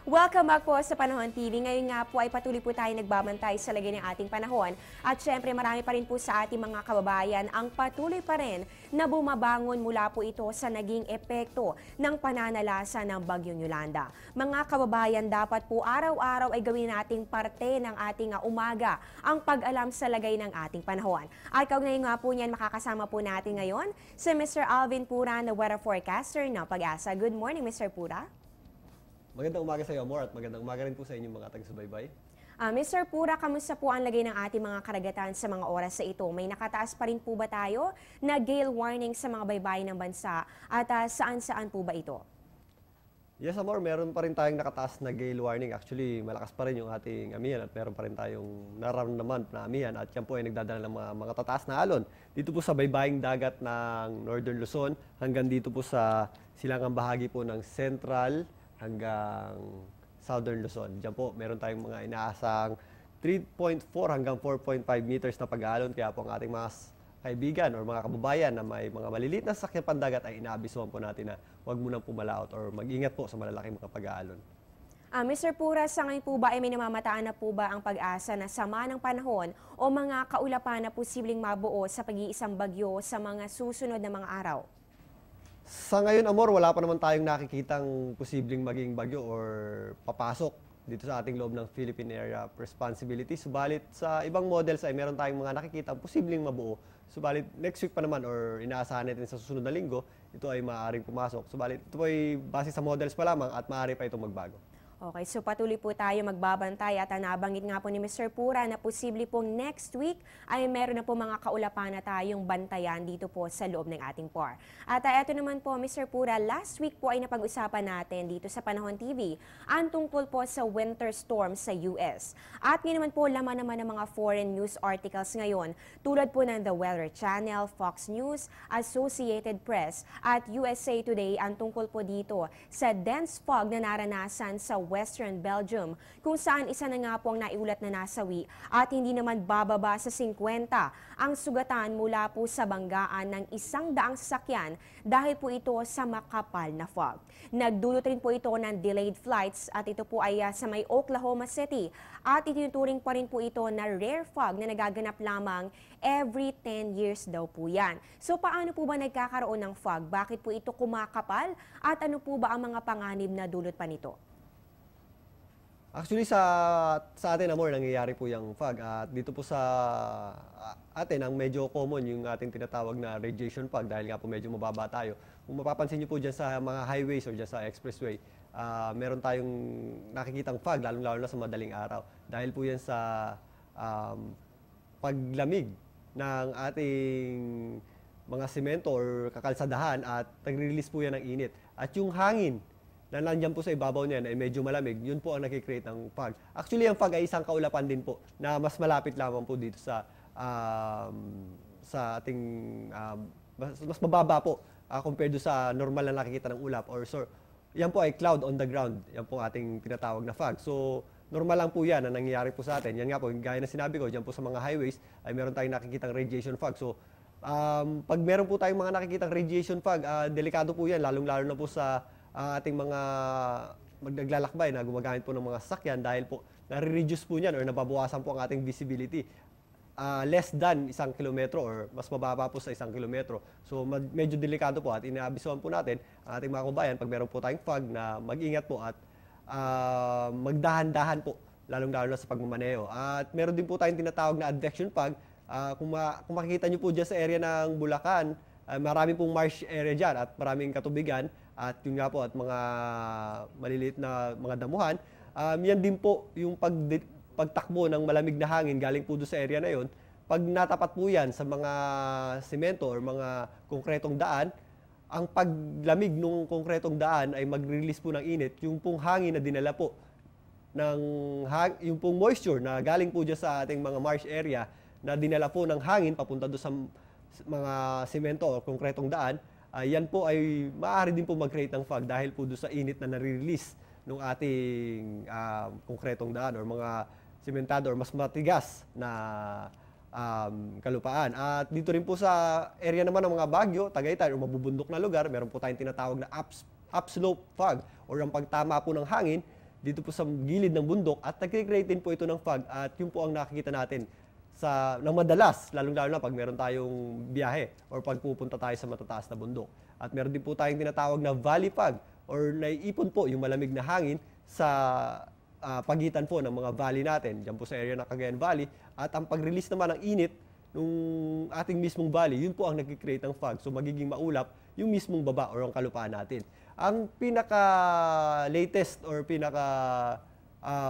Welcome back po sa Panahon TV. Ngayon nga po ay patuloy po tayo nagbabantay sa lagay ng ating panahon. At syempre marami pa rin po sa ating mga kababayan ang patuloy pa rin na bumabangon mula po ito sa naging epekto ng pananalasa ng Bagyong Yolanda. Mga kababayan, dapat po araw-araw ay gawin nating parte ng ating umaga ang pag-alam sa lagay ng ating panahon. At kaugnay nga po niyan, makakasama po natin ngayon si Mr. Alvin Pura, na weather forecaster ng Pag-asa. Good morning, Mr. Pura. Magandang umaga sa iyo, Amor, at magandang umaga rin po sa inyong mga taga-subaybay. Mr. Pura, kamusta po ang lagay ng ating mga karagatan sa mga oras sa ito? May nakataas pa rin po ba tayo na gale warning sa mga baybayin ng bansa at saan-saan po ba ito? Yes, Amor, meron pa rin tayong nakataas na gale warning. Actually, malakas pa rin yung ating amihan at meron pa rin tayong nararamdaman na amihan at yan po ay nagdadala ng mga tataas na alon. Dito po sa baybaying dagat ng Northern Luzon hanggang dito po sa silangang bahagi po ng Central hanggang Southern Luzon. Diyan po, meron tayong mga inaasang 3.4 hanggang 4.5 meters na pag-aalon. Kaya po ang ating mga kaibigan o mga kababayan na may mga maliliit na sasakyan pandagat ay inaabisuhan po natin na huwag munang pumalaot or mag-ingat po sa malalaking mga pag-aalon. Mr. Pura, sa ngayon po ba ay may namamataan na po ba ang Pag-asa na sama ng panahon o mga kaulapan na posibleng mabuo sa pag-iisang bagyo sa mga susunod na mga araw? Sa ngayon, Amor, wala pa naman tayong nakikitang posibleng maging bagyo or papasok dito sa ating loob ng Philippine Area of Responsibility. Subalit sa ibang models ay meron tayong mga nakikitang posibleng mabuo. Subalit next week pa naman or inaasahan natin sa susunod na linggo, ito ay maaaring pumasok. Subalit ito ay base sa models pa lamang at maaari pa itong magbago. Okay, so patuloy po tayo magbabantay at nabanggit nga po ni Mr. Pura na posible pong next week ay meron na po mga kaulapan na tayong bantayan dito po sa loob ng ating PAR. At ito naman po, Mr. Pura, last week po ay napag-usapan natin dito sa Panahon TV ang tungkol po sa winter storm sa US. At ngayon naman po, laman naman ng mga foreign news articles ngayon tulad po ng The Weather Channel, Fox News, Associated Press at USA Today ang tungkol po dito sa dense fog na naranasan sa Western Belgium, kung saan isa na nga po ang naiulat na nasawi at hindi naman bababa sa 50 ang sugatan mula po sa banggaan ng 100 sasakyan dahil po ito sa makapal na fog. Nagdulot rin po ito ng delayed flights at ito po ay sa may Oklahoma City at itinuturing pa rin po ito na rare fog na nagaganap lamang every 10 years daw po yan. So paano po ba nagkakaroon ng fog? Bakit po ito kumakapal? At ano po ba ang mga panganib na dulot pa nito? Actually, sa atin, Amor, nangyayari po yung fog. At dito po sa atin, ang medyo common yung ating tinatawag na radiation fog dahil nga po medyo mababa tayo. Kung mapapansin niyo po dyan sa mga highways or dyan sa expressway, meron tayong nakikitang fog, lalong-lalo na sa madaling araw. Dahil po yan sa paglamig ng ating mga semento or kakalsadahan at nagre-release po yan ng init. At yung hangin na nandiyan po sa ibabaw niyan ay medyo malamig, yun po ang nag-create ng fog. Actually, ang fog ay isang kaulapan din po na mas malapit lamang po dito sa ating mas mababa po compared do sa normal na nakikita ng ulap or yan po ay cloud on the ground. Yan po ating tinatawag na fog. So, normal lang po yan na nangyayari po sa atin. Yan nga po, gaya na sinabi ko, dyan po sa mga highways ay meron tayong nakikitang radiation fog. So, pag meron po tayong mga nakikitang radiation fog, delikado po yan, lalong-lalo na po sa ating mga maglalakbay na gumagamit po ng mga sasakyan dahil po nare-reduce po niyan or nababawasan po ang ating visibility. Less than 1 kilometro or mas mababa po sa 1 kilometro. So medyo delikado po at inaabisuhan po natin ang ating mga kabayan pag meron po tayong fog na mag-ingat po at magdahan-dahan po lalong-lalo na sa pagmamaneho. At meron din po tayong tinatawag na advection fog. Kung makikita nyo po dyan sa area ng Bulacan, marami pong marsh area dyan at maraming katubigan at yun nga po at mga maliliit na mga damuhan. Yan din po yung pagtakbo ng malamig na hangin galing po doon sa area na yon. Pag natapat po yan sa mga semento or mga konkretong daan, ang paglamig ng konkretong daan ay mag-release po ng init. Yung pong hangin na dinala po yung pong moisture na galing po dyan sa ating mga marsh area na dinala po ng hangin papunta doon sa mga semento o konkretong daan, yan po ay maaari din po mag-create ng fog dahil po doon sa init na nare-release ng ating konkretong daan or mga simentado or mas matigas na kalupaan. At dito rin po sa area naman ng mga Baguio, Tagaytay o mabubundok na lugar, meron po tayong tinatawag na upslope fog or ang pagtama po ng hangin dito po sa gilid ng bundok at nag-create din po ito ng fog at yun po ang nakikita natin ng madalas, lalong-lalo na pag meron tayong biyahe or pag pupunta tayo sa matataas na bundok. At meron din po tayong tinatawag na valley fog or naiipon po yung malamig na hangin sa pagitan po ng mga valley natin, dyan po sa area ng Cagayan Valley. At ang pag-release naman ng init ng ating mismong valley, yun po ang nag-create ng fog. So magiging maulap yung mismong baba or ang kalupaan natin. Ang pinaka-latest or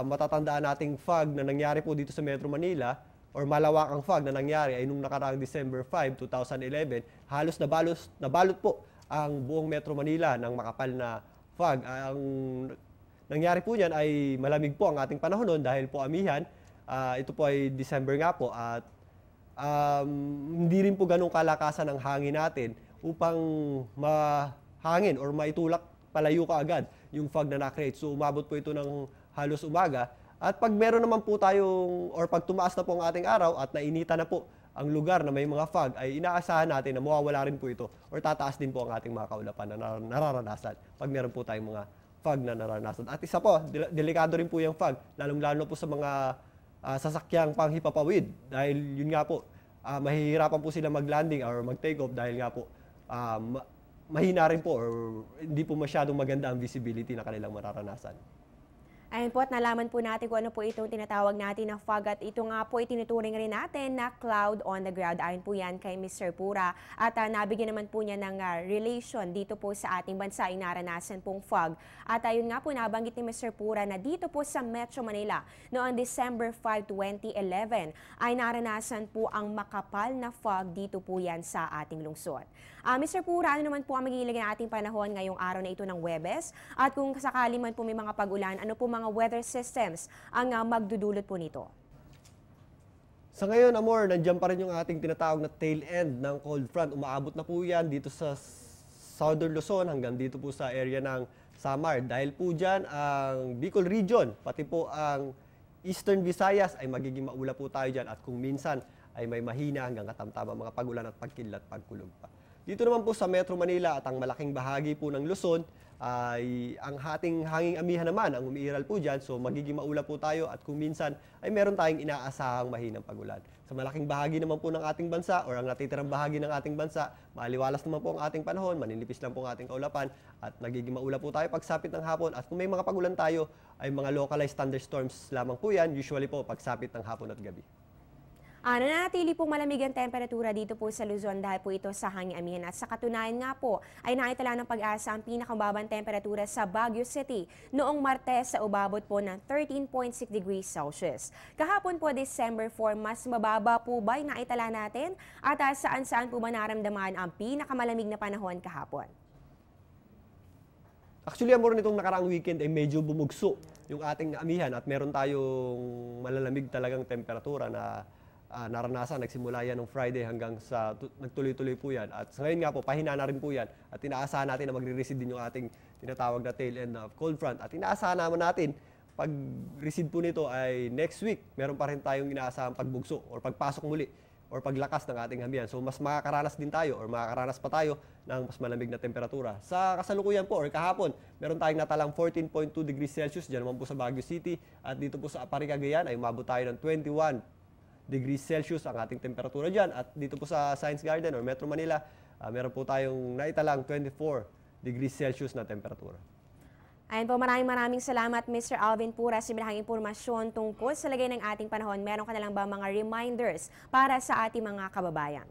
matatandaan nating fog na nangyari po dito sa Metro Manila or malawakang fog na nangyari ay nung nakaraang December 5, 2011, halos nabalot po ang buong Metro Manila ng makapal na fog. Ang nangyari po niyan ay malamig po ang ating panahon noon dahil po amihan. Ito po ay December nga po at hindi rin po ganong kalakasan ang hangin natin upang mahangin or maitulak palayo ka agad yung fog na na-create. So umabot po ito ng halos umaga. At pag meron naman po tayong or pag tumaas na po ang ating araw at nainita na po ang lugar na may mga fog, ay inaasahan natin na mawawala rin po ito or tataas din po ang ating mga kaulapan na nararanasan pag meron po tayong mga fog na nararanasan. At isa po, delikado rin po yung fog, lalong-lalo po sa mga sasakyang panghipapawid dahil yun nga po, mahihirapan po sila mag-landing or mag-take off dahil nga po mahina rin po or hindi po masyadong maganda ang visibility na kanilang mararanasan. Ayun po at nalaman po natin kung ano po itong tinatawag natin na fog at ito nga po itinuturing rin natin na cloud on the ground. Ayon po yan kay Mr. Pura at nabigyan naman po niya ng relation dito po sa ating bansa ay naranasan pong fog. At ayun nga po nabanggit ni Mr. Pura na dito po sa Metro Manila noong December 5, 2011 ay naranasan po ang makapal na fog dito po yan sa ating lungsod. Mr. Pura, ano naman po ang magiging ng ating panahon ngayong araw na ito ng Huwebes? At kung sakali man po may mga pag-ulan, ano po mga weather systems ang magdudulot po nito? Sa ngayon, Amor, nandiyan pa rin yung ating tinatawag na tail end ng cold front. Umaabot na po yan dito sa Southern Luzon hanggang dito po sa area ng Samar. Dahil po dyan ang Bicol Region, pati po ang Eastern Visayas ay magiging maulap po tayo dyan. At kung minsan ay may mahina hanggang katamtama mga pag-ulan at pagkilat, pagkulog pa. Dito naman po sa Metro Manila at ang malaking bahagi po ng Luzon ay ang ating hanging amihan naman ang umiiral po dyan. So magiging maulap po tayo at kung minsan ay meron tayong inaasahang mahinang pag-ulan. Sa malaking bahagi naman po ng ating bansa or ang natitirang bahagi ng ating bansa, maaliwalas naman po ang ating panahon, maninipis lang po ang ating kaulapan at nagiging maulap po tayo pagsapit ng hapon. At kung may mga pag-ulan tayo ay mga localized thunderstorms lamang po yan, usually po pagsapit ng hapon at gabi. Nananatili pong malamig ang temperatura dito po sa Luzon dahil po ito sa hanging amihan. At sa katunayan nga po ay naitala ng pag-asa ang pinakamababang temperatura sa Baguio City noong Martes sa umabot po ng 13.6 degrees Celsius. Kahapon po December 4, mas mababa po ba yung naitala natin? At saan-saan po ba naramdaman ang pinakamalamig na panahon kahapon? Actually, Amor, nitong nakaraang weekend ay medyo bumugso yung ating amihan at meron tayong malalamig talagang temperatura na naranasan. Nagsimula yan ng Friday hanggang sa nagtuloy-tuloy po yan. At ngayon nga po, pahina na rin po yan. At inaasahan natin na magre-recede din yung ating tinatawag na tail end of cold front. At inaasahan naman natin, pag recede po nito ay next week, meron pa rin tayong inaasahang pagbugso or pagpasok muli or paglakas ng ating hamihan. So mas makakaranas din tayo or makakaranas pa tayo ng mas malamig na temperatura. Sa kasalukuyan po or kahapon, meron tayong natalang 14.2 degrees Celsius dyan naman po sa Baguio City. At dito po sa Apari, Cagayan ay umabot tayo ng 21 degrees Celsius ang ating temperatura dyan. At dito po sa Science Garden or Metro Manila, meron po tayong naitalang 24 degrees Celsius na temperatura. Ayan po, maraming salamat Mr. Alvin Pura sa bilahang impormasyon tungkol sa lagay ng ating panahon. Meron ka na lang ba mga reminders para sa ating mga kababayan?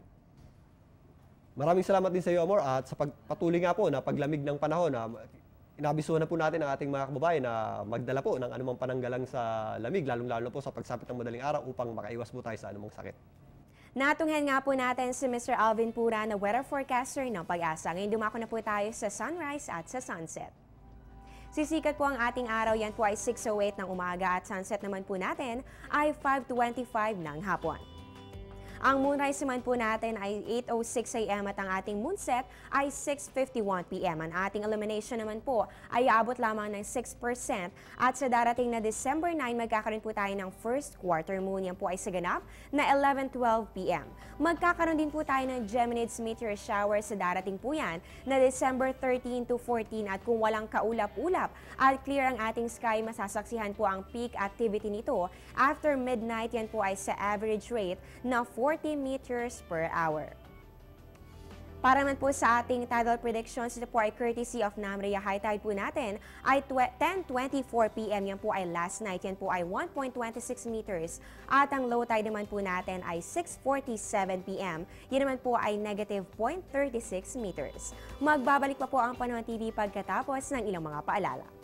Maraming salamat din sa iyo, Amor, at sa pagpatuloy nga po na paglamig ng panahon, inabisuhan na po natin ang ating mga kababayan na magdala po ng anumang pananggalang sa lamig, lalong-lalo po sa pagsapit ng madaling araw upang makaiwas po tayo sa anumang sakit. Natunghan nga po natin si Mr. Alvin Pura na weather forecaster ng Pag-asa. Ngayon dumako na po tayo sa sunrise at sa sunset. Sisikat po ang ating araw, yan po ay 6:08 ng umaga at sunset naman po natin ay 5:25 ng hapon. Ang moonrise naman po natin ay 8:06 a.m. at ang ating moonset ay 6:51 p.m. Ang ating illumination naman po ay aabot lamang ng 6% at sa darating na December 9, magkakaroon po tayo ng first quarter moon. Yan po ay sa ganap na 11:12 p.m. Magkakaroon din po tayo ng Geminids meteor shower sa darating po yan na December 13 to 14 at kung walang kaulap-ulap at clear ang ating sky, masasaksihan po ang peak activity nito after midnight. Yan po ay sa average rate na 40 meters per hour. Para naman po sa ating tidal predictions, ito po ay courtesy of NAMREA. High tide po natin ay 10:24 p.m. Yan po ay last night. Yan po ay 1.26 meters. At ang low tide naman po natin ay 6:47 p.m. Yan naman po ay negative 0.36 meters. Magbabalik pa po ang Panahon TV pagkatapos ng ilang mga paalala.